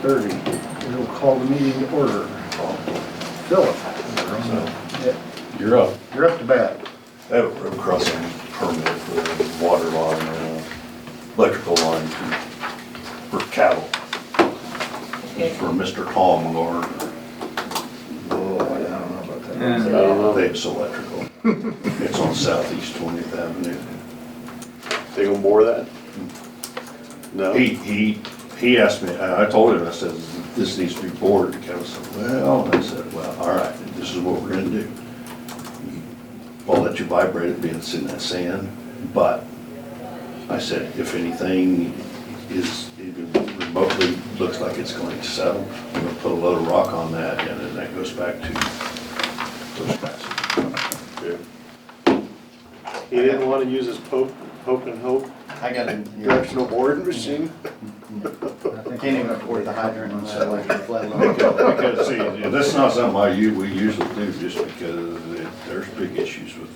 6:30. We'll call the meeting to order. Philip, You're up. you're up to bat. I have a road crossing permit for the water line, electrical line for cattle. For Mr. Tom Lord. Oh, I don't know about that. I don't know. It's electrical. It's on Southeast 20th Avenue. They gonna bore that? No? He asked me, I told him, I said, this needs to be bored. He kind of said, well, and I said, well, all right, this is what we're gonna do. I'll let you vibrate it being it's in that sand, but I said, if anything is even remotely looks like it's going to settle, I'm gonna put a load of rock on that, and then that goes back to those passes. Yeah. He didn't wanna use his poke and hope I got a directional boring machine? can't even afford the hydrant on that electric, let alone. Because, see, this is not something we usually do, just because there's big issues with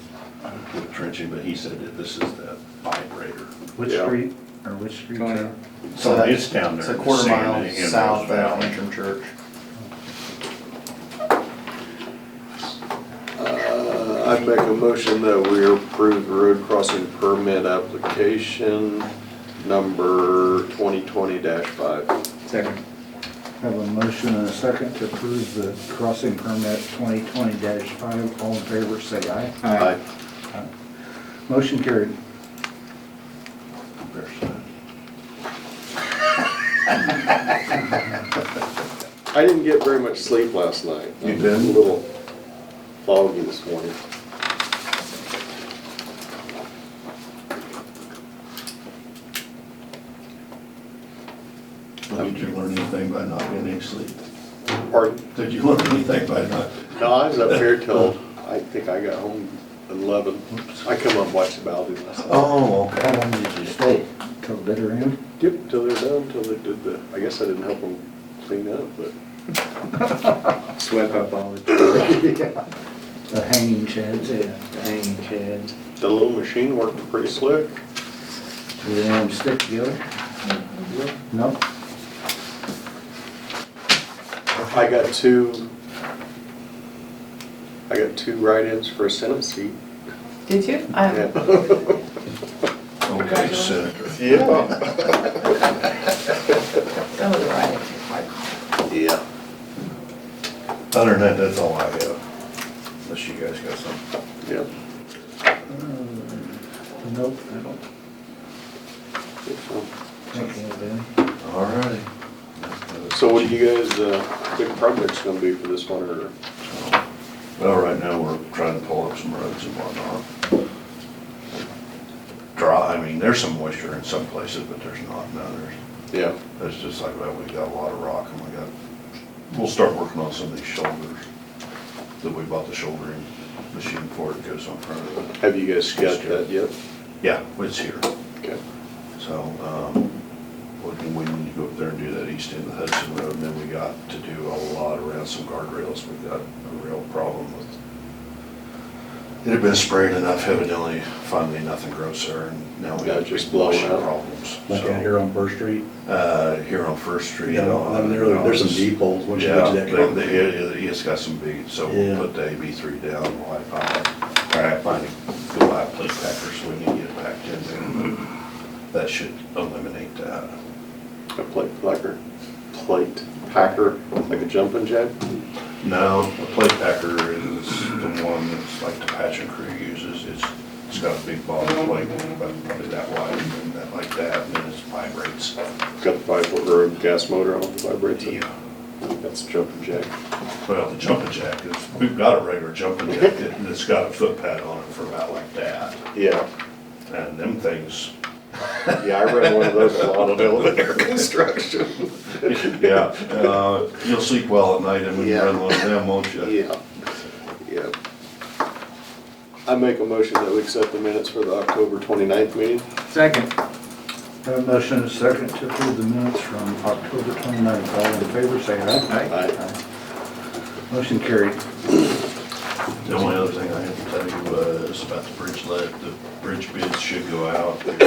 trenching, but he said that this is the vibrator. Which Yeah. street, or which street? So it's down there. It's a in the quarter sand mile in Ambrose south of Valley. Antrim Church. I make a motion that we approve the road crossing permit application number 2020-5. Second. Have a motion and a second to approve the crossing permit 2020-5. All in favor, say aye. Aye. Motion carried. There's that. I didn't get very much sleep last night. You I'm didn't? A little foggy this morning. Did you learn anything by not getting any sleep? Pardon? Did you learn anything by not? No, I was up here till, I think I got home at 11. I come up and watched the Baldy last night. Oh, How long did you stay? Till bitter end? Yep, till they're done, till they did the, I guess I didn't help them clean up, but. Swept up all the, The hanging sheds? the hanging sheds. The little machine worked pretty slick. Do they have them stick together? No? I got two write-ins for a Senate seat. Did you? Yeah. okay, Senator. Yeah. Some of the writings are quite. Yeah. Other than that, that's all I have. Unless you guys got something. Yeah. Nope, I don't think so, Ben. All righty. So what do you guys, think project's gonna be for this one, or? Well, right now, we're trying to pull up some roads and whatnot. Dry, I mean, there's some moisture in some places, but there's not in others. Yeah. It's just like, well, we got a lot of rock and we'll start working on some of these shoulders that we bought the shouldering machine for. It goes on front of it. Have you guys got that yet? Yeah, it's here. Okay. So, we need to go up there and do that east end of Hudson Road, and then we got to do a lot around some guardrails. We've got a real problem with, it had been sprayed enough evidently, finally nothing grows there, and now we Yeah, got just just blowing blushing out. problems. Like So, out here on First Street? here on First Street. Yeah, there's some deep holes, once you Yeah, get to that. it's got some big, so Yeah. we'll put the AB3 down, we'll finally go buy a plate packer so we can get it back in there. That should eliminate that. A plate packer, like a jumping jack? No, a plate packer is the one that's like the patch and crew uses. It's got a big bottom plate, about probably that wide, and that like that, and then it vibrates. Got the 5-foot or gas motor on it, vibrates it? Yeah. That's a jumping jack. Well, the jumping jack is, we've got a regular jumping jack that's got a foot pad on it for about like that. Yeah. And them things, Yeah, I ran one of those a lot on elevator construction. yeah, you'll sleep well at night and when you Yeah. run one of them, won't you? Yeah, yeah. I make a motion that we accept the minutes for the October 29th meeting. Second. Have a motion and a second to approve the minutes from October 29th. All in favor, say aye. Aye. Motion carried. The only other thing I had to tell you was about the bridge let, the bridge bids should go out. It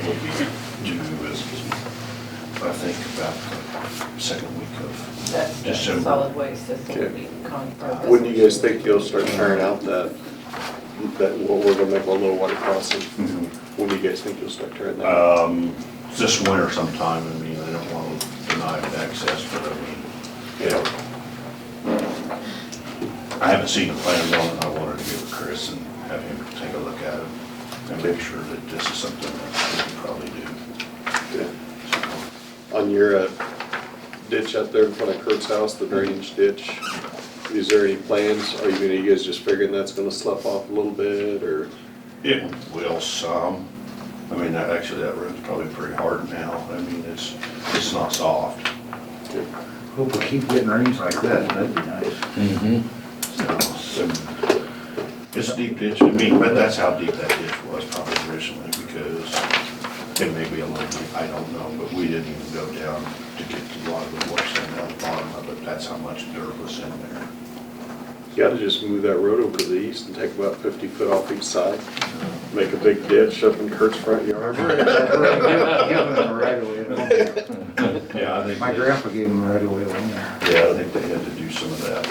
will be due as, I think about the second week of That's the December. solid waste, that's what Okay. we con. When do you guys think you'll start tearing out that what we're gonna make a little water crossing? When do you guys think you'll start tearing that out? This winter sometime, I mean, I don't want to deny it access, but I mean, Yeah. I haven't seen the plans on it, I wanted to give it to Chris and have him take a look at it and make sure that this is something that we can probably do. Yeah. On your ditch out there in front of Kurt's house, the drainage ditch, is there any plans? Are you guys just figuring that's gonna slough off a little bit, or? It will some, I mean, actually that road's probably pretty hard now, I mean, it's not soft. Hope we keep getting rains like that, that'd be nice. So, it's a deep ditch, I mean, but that's how deep that ditch was probably originally, because it may be a little deep, I don't know, but we didn't even go down to get to a lot of the water stand down the bottom of it, that's how much dirt was in there. You gotta just move that road over to the east and take about 50 foot off each side. Make a big ditch up in Kurt's front yard. Give them a right of way. Yeah, I think. My grandpa gave him a right of way in there. Yeah, I think they had to do some of that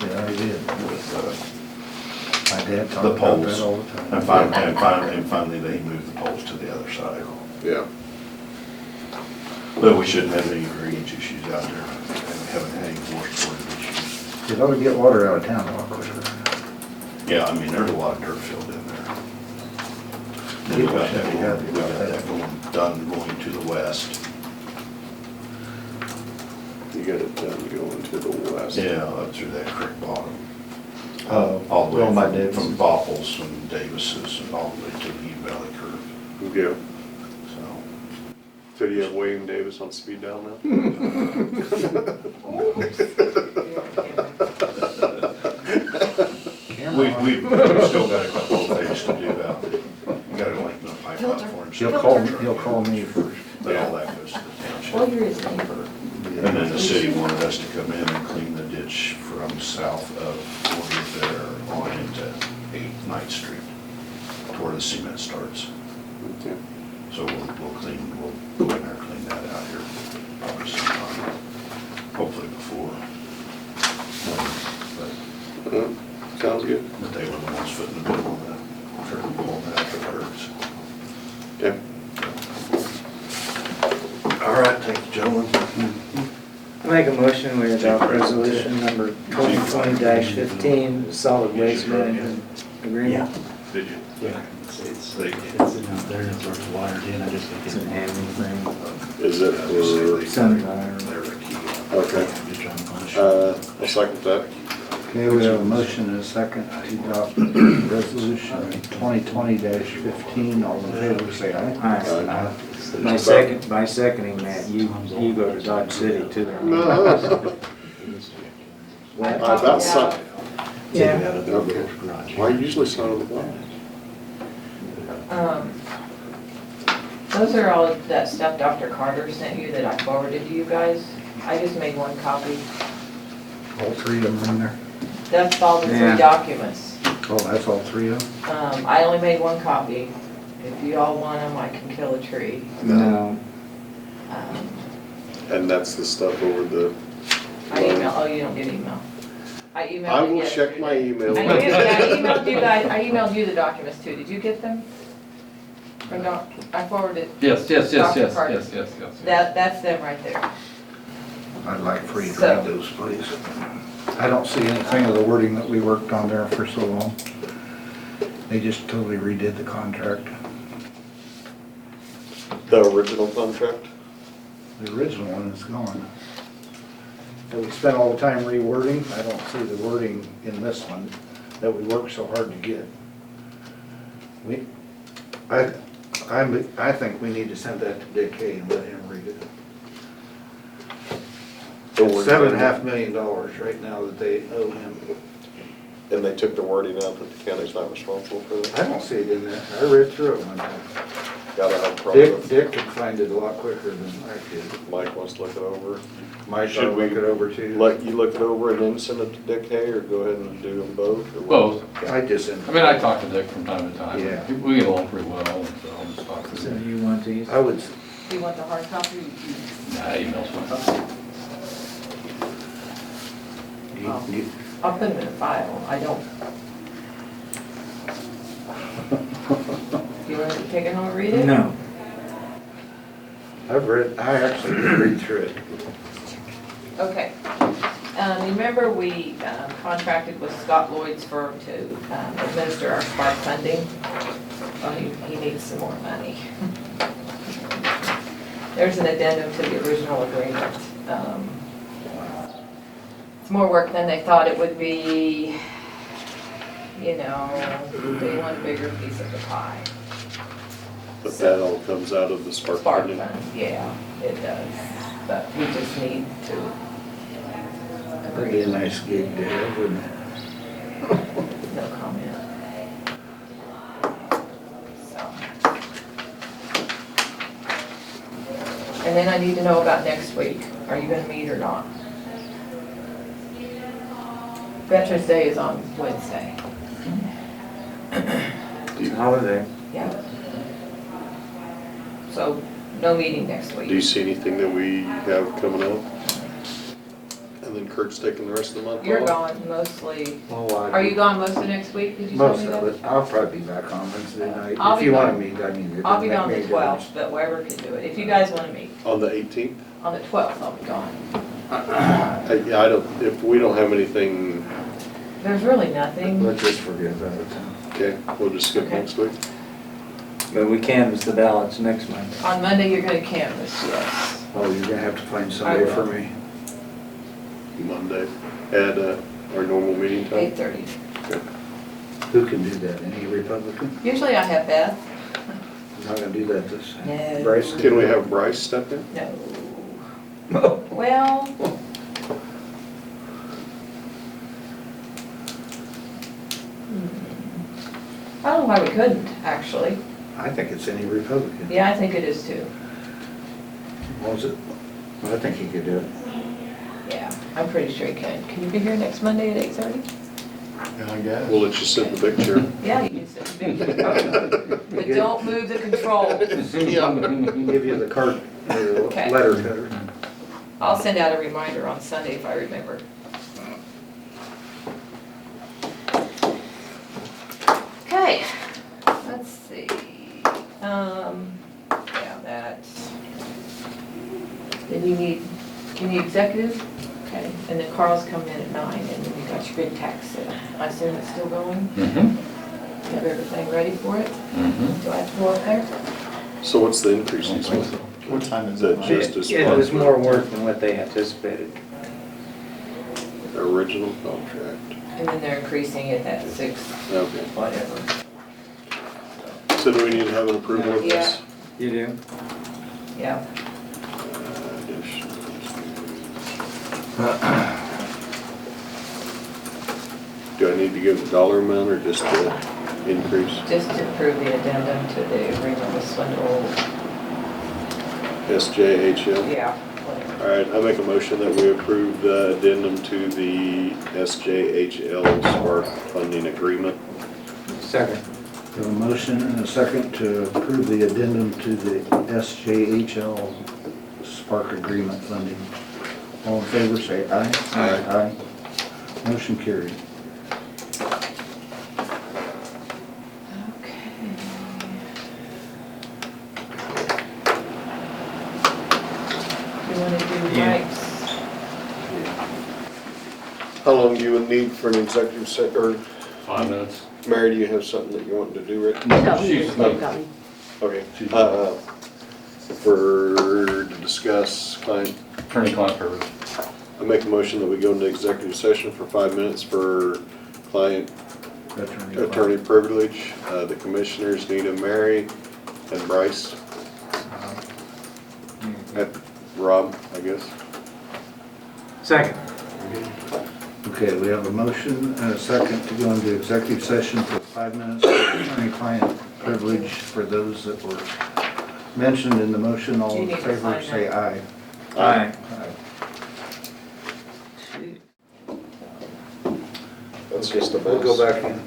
Yeah, he did. with, My dad the talked about poles. that all the time. And finally they moved the poles to the other side. Yeah. But we shouldn't have any drainage issues out there, and we haven't had any water issues. It ought to get water out of town a lot quicker. Yeah, I mean, there's a lot of dirt filled in there. Then we got that going, done going to the west. You got it done going to the west. Yeah, up through that creek bottom. Oh, All the way well, my from Davis. Bopples and Davis's and all the way to the Eve Valley curve, Yeah. so. So do you have William Davis on speed dial now? We've still got a couple of things to do out there. We gotta lengthen the pipe platforms. He'll call me first. But all that goes to the Well, township. you're his neighbor. And then the city wanted us to come in and clean the ditch from south of 40th there on into 8th, 9th Street, to where the cement starts. Okay. So we'll go in there and clean that out here probably sometime, hopefully before. Sounds good. But they were the ones footing the bill on that, for pulling that out the curbs. Okay. All right, thank you, gentlemen. I make a motion, we adopt resolution number 2020-15, solid waste management agreement. Did you? Yeah. It's sitting out there, it's sort of wired in, I just think It's an annual thing. Is it for, Sunfire. They're the key. okay, Just trying to punish. I'll second that. Okay, we have a motion and a second to adopt resolution 2020-15. All in favor, say aye. Aye. By seconding that, you go to Dodge City too. That's not, Yeah. Out of the garage. why usually it's not on the block? Those are all that stuff Dr. Carter sent you that I forwarded to you guys. I just made one copy. All three of them are in there. That's all the Yeah. three documents. Oh, that's all three of them? I only made one copy. If you all want them, I can kill a tree. No, Um, And that's the stuff over the, I you don't get email. I emailed I it will check my yesterday. email. I emailed you the documents too. Did you get them? From I forwarded, Yes, yes, yes, Dr. yes, Carter. yes, yes, yes. that's them right there. I'd like for you to So- read those, please. I don't see anything of the wording that we worked on there for so long. They just totally redid the contract. The original contract? The original one is gone. And we spent all the time rewording. I don't see the wording in this one that we worked so hard to get. I think we need to send that to Dick Hay and let him read it. It's $7.5 million right now that they owe him. And they took the wording out that the county's not responsible for that? I don't see it in there. I read through it one time. Gotta have a problem. Dick could find it a lot quicker than I could. Mike wants to look it over. Mike, Should I'll we look it over too. Let you look it over and then send it to Dick Hay, or go ahead and do them both? or what? Both. I just sent I mean, I talk to Dick from time to time. Yeah. We get along pretty well, so I'll just talk to so him. you want these? I would, Do you want the hard copy? Emails one. I'll put them in a file, I don't. Do you want to take it home and read it? No. I actually did read through it. Okay. Remember we contracted with Scott Lloyd's firm to administer our spark funding? Well, he needs some more money. There's an addendum to the original agreement. It's more work than they thought it would be. You know, they want a bigger piece of the pie. But that all comes out of the spark Spark funding. fund, yeah, it does. But we just need to That'd be a nice gig to have, wouldn't it? no comment. So. And then I need to know about next week. Are you gonna meet or not? Veterans Day is on Wednesday. It's a holiday. Yeah. So, no meeting next Do you week. see anything that we have coming up? And then Kurt's taking the rest of the month off? You're gone mostly. Well, why- Are you gone most of next week? Did you tell Most me of that? it. I'll probably be back on Wednesday night. I'll If be you want gone. to meet, I mean, it I'll be doesn't gone make the any difference. 12th, but whoever can do it. If you guys wanna meet, On the 18th? on the 12th, I'll be gone. Yeah, I don't, if we don't have anything, There's really nothing. Let's just forget about it. okay, we'll just skip Okay. next week. But we canvass the ballots next month. On Monday, you're gonna canvass, yes. Oh, you're gonna have to find somebody will. for me. Monday at our normal meeting time. 8:30. Who can do that? Any Republican? Usually I have Beth. I'm not gonna do that this time. No. Bryce? Can we have Bryce step in? No. Well. I don't know why we couldn't, actually. I think it's any Republican. Yeah, I think it is too. Was it? Well, I think he could do it. Yeah, I'm pretty sure you can. Can you be here next Monday at 8:30? I guess. We'll let you sit in the big chair. Yeah, you can sit in the big but don't move the controls. Give you the card, the Okay. letter cutter. I'll send out a reminder on Sunday if I remember. Okay, let's see. Yeah, that's. Then you need, can you executive? Okay, and then Carl's coming in at 9, and then you got your big tax. I assume it's still going? Mm-hmm. You have everything ready for it? Mm-hmm. Do I have to go up there? So what's the increase in spend? What time Is that just It as it was more work than what they anticipated. original contract? And then they're increasing it at 6, Okay. whatever. So do we need to have an approval of this? You do? Yeah. Do I need to give the dollar amount or just the increase? Just to approve the addendum to the agreement with Swindle. SJHL? Yeah, All whatever. right, I make a motion that we approve the addendum to the SJHL Spark funding agreement. Second. We have a motion and a second to approve the addendum to the SJHL Spark Agreement funding. All in favor, say aye. Aye. Aye. Motion carried. Okay. You want to do Yeah. rights? How long do you would need for an executive or 5 minutes. Mary, do you have something that you want to do, Rick? No, She's- Okay. To discuss client, Attorney-client privilege. I make a motion that we go into executive session for 5 minutes for client attorney privilege. The commissioners, Nita, Mary, and Bryce. Rob, I guess. Second. Okay, we have a motion and a second to go into executive session for 5 minutes for attorney-client privilege for those that were mentioned in the motion. All You in need to favor, sign say aye. Aye. That's just a We'll go back in.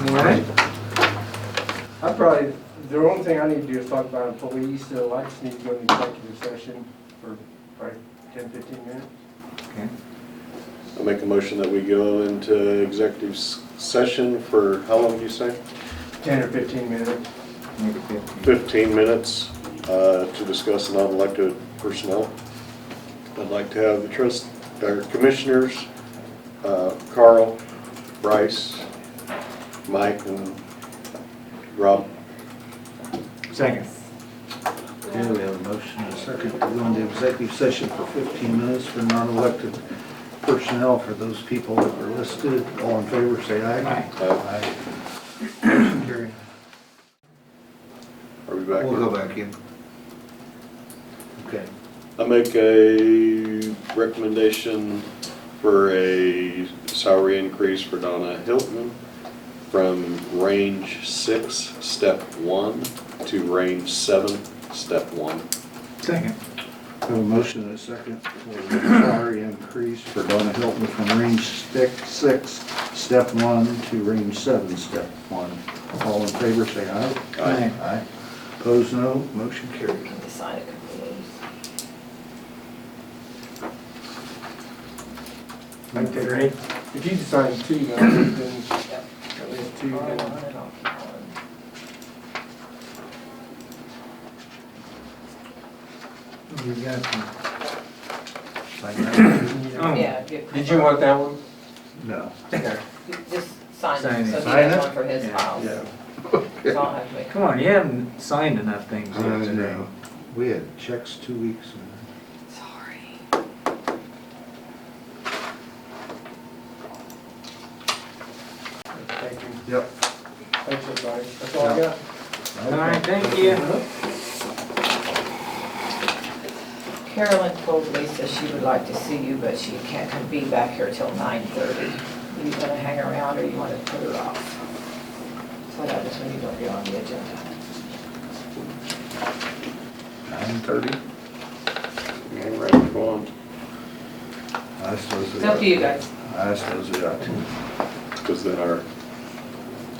All right. probably, the only thing I need to do is talk about employees, so I just need to go into executive session for probably 10, 15 minutes. Okay. I'll make a motion that we go into executive session for, how long do you say? 10 or 15 minutes. Make it 15. 15 minutes to discuss non-elected personnel. I'd like to have the commissioners, Carl, Bryce, Mike, and Rob. Second. Okay, we have a motion and a second to go into executive session for 15 minutes for non-elected personnel for those people that were listed. All in favor, say aye. Aye. Motion carried. Are we back? We'll go back in. Okay. I make a recommendation for a salary increase for Donna Hilton from range 6, step 1 to range 7, step 1. Second. We have a motion and a second for the salary increase for Donna Hilton from range 6, step 1 to range 7, step 1. All in favor, say aye. Aye. Aye. Opposed, no. Motion carried. Can decide it completely. Okay. If you decide 2, then at least 2, I'll then run it, I'll keep on. You got some. Sign that. Oh. Yeah, get- Did you want that one? No. Okay. Just sign Sign it, it. so he Sign has it? one for his Yeah. files. Yeah. So I'll have to make. Come on, you haven't signed enough things I yet today. know. We had checks 2 weeks. Sorry. Thank you. Yep. Thanks, everybody. That's all I got. All right, thank you. Carolyn told Lisa she would like to see you, but she can't be back here till 9:30. You gonna hang around or you wanna put her off? So that was when you don't get on the agenda. 9:30. Okay, ready to go on, I suppose we It's up got, to you guys. I suppose we got to. because then our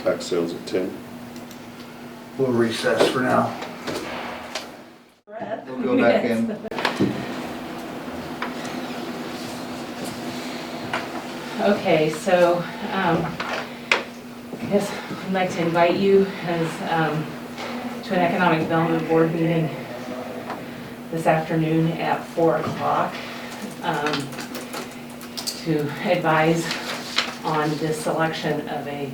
tax sales at 10. We'll recess for now. We'll go back in. Okay, so I guess I'd like to invite you as to an Economic Development Board meeting this afternoon at 4 o'clock to advise on the selection of a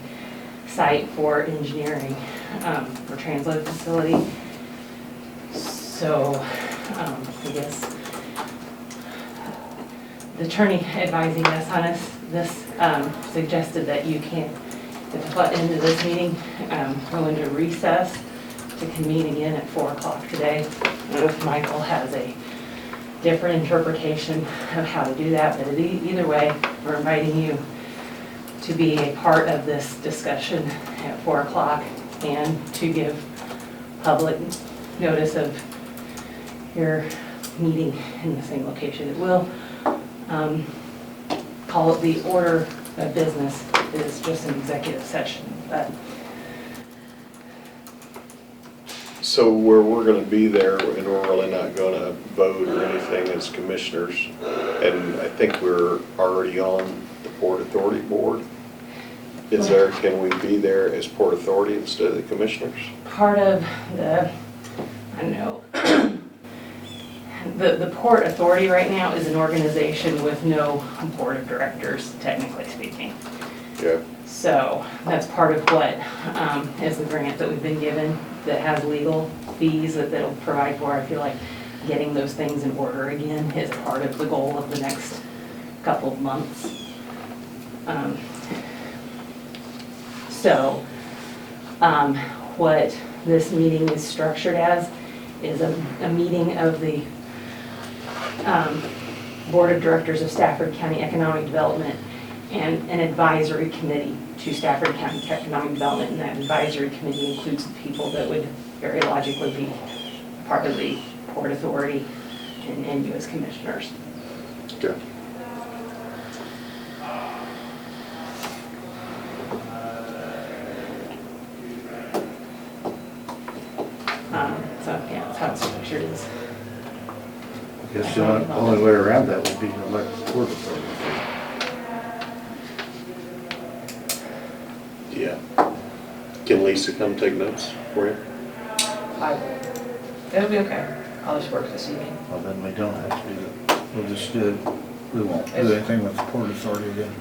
site for engineering for transload facility. So I guess the attorney advising us on this suggested that you can't, at the end of this meeting, go into recess to convene again at 4 o'clock today. I don't know if Michael has a different interpretation of how to do that, but either way, we're inviting you to be a part of this discussion at 4 o'clock and to give public notice of your meeting in the same location. It will call it the order of business is just an executive session, but So where we're gonna be there, and we're really not gonna vote or anything as commissioners, and I think we're already on the Port Authority Board. Is there, can we be there as Port Authority instead of the commissioners? part of the, I don't know, the Port Authority right now is an organization with no board of directors, technically speaking. Yeah. So that's part of what is the grant that we've been given that has legal fees that it'll provide for. I feel like getting those things in order again is part of the goal of the next couple of months. So what this meeting is structured as is a meeting of the Board of Directors of Stafford County Economic Development and an advisory committee to Stafford County Economic Development, and that advisory committee includes the people that would very logically be part of the Port Authority and you as commissioners. Okay. So, yeah, that's how it's pictured is. I guess the only way around that would be to elect the Port Authority. Yeah. Can Lisa come take notes for you? It'll be okay. I'll just work this evening. Well, then we don't have to do it. We'll just do it. We won't do anything with the Port Authority then.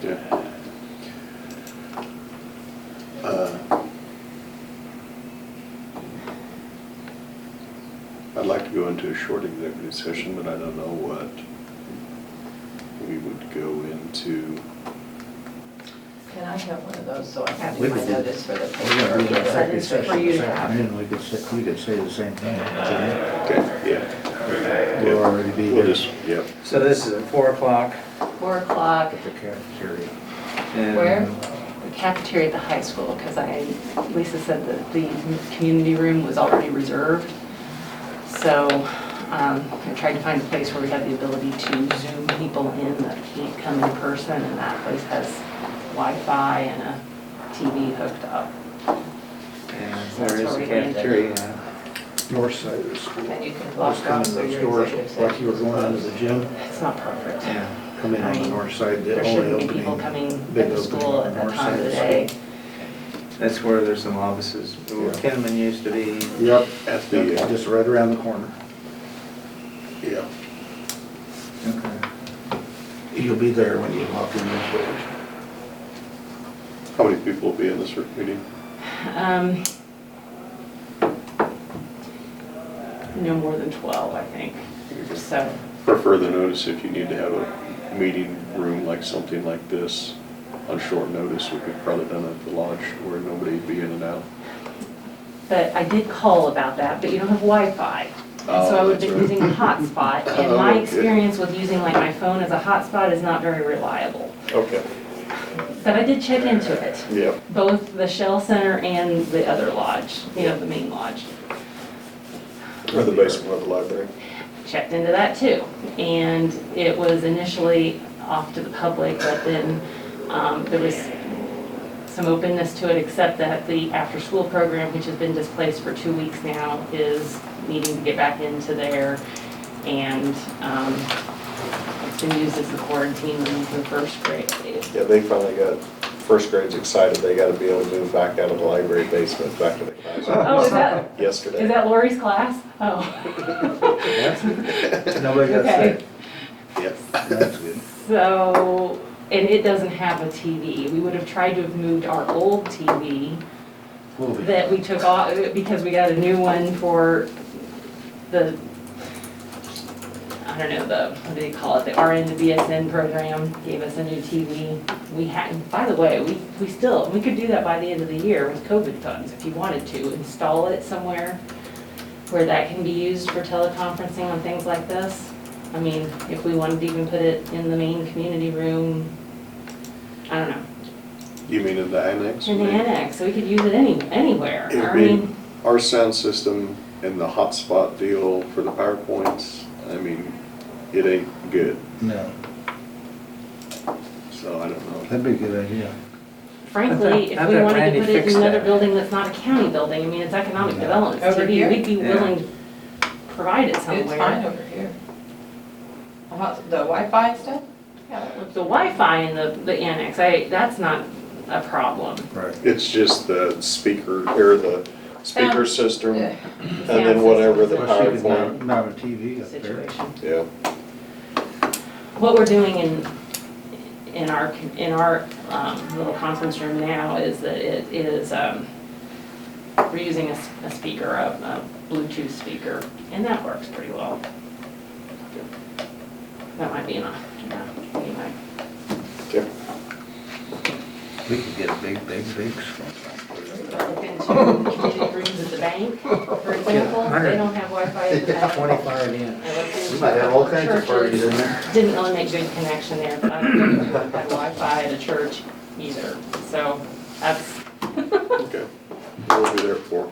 Yeah. I'd like to go into a short executive session, but I don't know what we would go into. Can I have one of those so I have We my could do- notice for the We're gonna do paper? that That executive is for session you this to have. afternoon. We could say the same thing. Okay, yeah. We'll already be We'll here just, yeah. So this is at 4 o'clock. 4 o'clock, at the cafeteria. and- Where? the cafeteria at the high school, because Lisa said that the community room was already reserved. So I tried to find a place where we have the ability to Zoom people in that can't come in person, and that place has Wi-Fi and a TV hooked up. And That's where is where the we landed. cafeteria? North side of the school. And you can Just block come off in so those your doors, executive like you were going into the gym, It's not perfect. Yeah. come in on the north side, the There only shouldn't be opening. people coming big into opening school on at the that north time side of the of the day. That's where there's some offices. Where Kinnaman used to be. Yep, At the, just right around the corner. yeah. Okay. You'll be there when you walk in those doors. How many people will be in this meeting? No more than 12, I think. So, For further notice, if you need to have a meeting room like something like this on short notice, we could probably done it at the lodge where nobody'd be in and out. but I did call about that, but you don't have Wi-Fi. And so I would have been that's right. using a hotspot, and my Okay. experience with using like my phone as a hotspot is not very reliable. Okay. But I did check into it, Yeah. both the Shell Center and the other lodge, the main lodge. Or the basement of the library. Checked into that too. And it was initially off to the public, but then there was some openness to it, except that the after-school program, which has been displaced for 2 weeks now, is needing to get back into there. And it's been used as the quarantine room for first grade. Yeah, they finally got, first grade's excited, they gotta be able to move back out of the library basement, back to the classroom. Oh, is that Yesterday. Lori's class? Oh. Nobody got Okay. sick. Yep. That's good. So, and it doesn't have a TV. We would have tried to have moved our old TV We'll be. that we took off, because we got a new one for the, I don't know, what do they call it, the RN to BSN program, gave us a new TV. We had, by the way, we could do that by the end of the year with COVID funds, if you wanted to, install it somewhere where that can be used for teleconferencing on things like this. I mean, if we wanted to even put it in the main community room, I don't know, You mean in the annex? in the annex, so we could use it anywhere. It'd I be- mean, Our sound system and the hotspot deal for the PowerPoints, I mean, it ain't good, No, so I don't know. that'd be a good idea. frankly, I if we thought wanted Randy to put it fixed in another that. building that's not a county building, I mean, it's economic development, Over TV, here? we'd be Yeah. willing to provide it somewhere. It's fine over here. The Wi-Fi and stuff? Yeah, that looks. The Wi-Fi in the annex, that's not a problem. Right. It's just the speaker, or the speaker system, Yeah. and then whatever the Plus you could PowerPoint. mount a TV up there. Situation. Yeah, What we're doing in our little conference room now is that it is, we're using a speaker, a Bluetooth speaker, and that works pretty well. That might be enough, yeah, anyway. okay. We could get a big screen. Look into community rooms at the bank, for example, they don't have Wi-Fi at the bank. 25 in. I looked into We might have all a couple kinds of parties in churches. there. Didn't really make good connection there, but I don't think we had Wi-Fi at a church either, so that's, Okay, we'll be there for.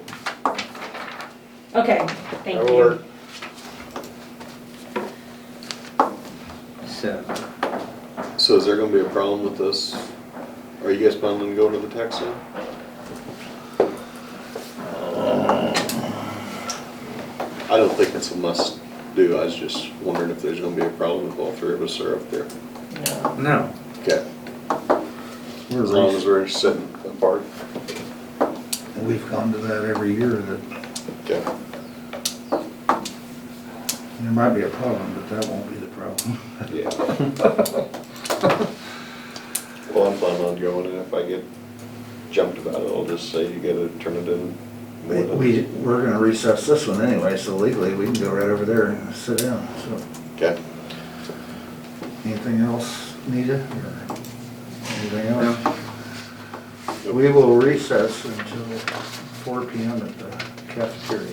okay, thank That'll you. work. So is there gonna be a problem with this? Are you guys planning on going to the tech center? I don't think it's a must do. I was just wondering if there's gonna be a problem if all three of us are up there. No. No. Okay. As long as we're sitting apart. We've gone to that every year, that Okay. there might be a problem, but that won't be the problem. Yeah. Well, I'm planning on going, and if I get jumped about it, I'll just say you gotta turn it in. We're gonna recess this one anyway, so legally we can go right over there and sit down, so. Okay. Anything else needed, or anything else? We will recess until 4 PM at the cafeteria.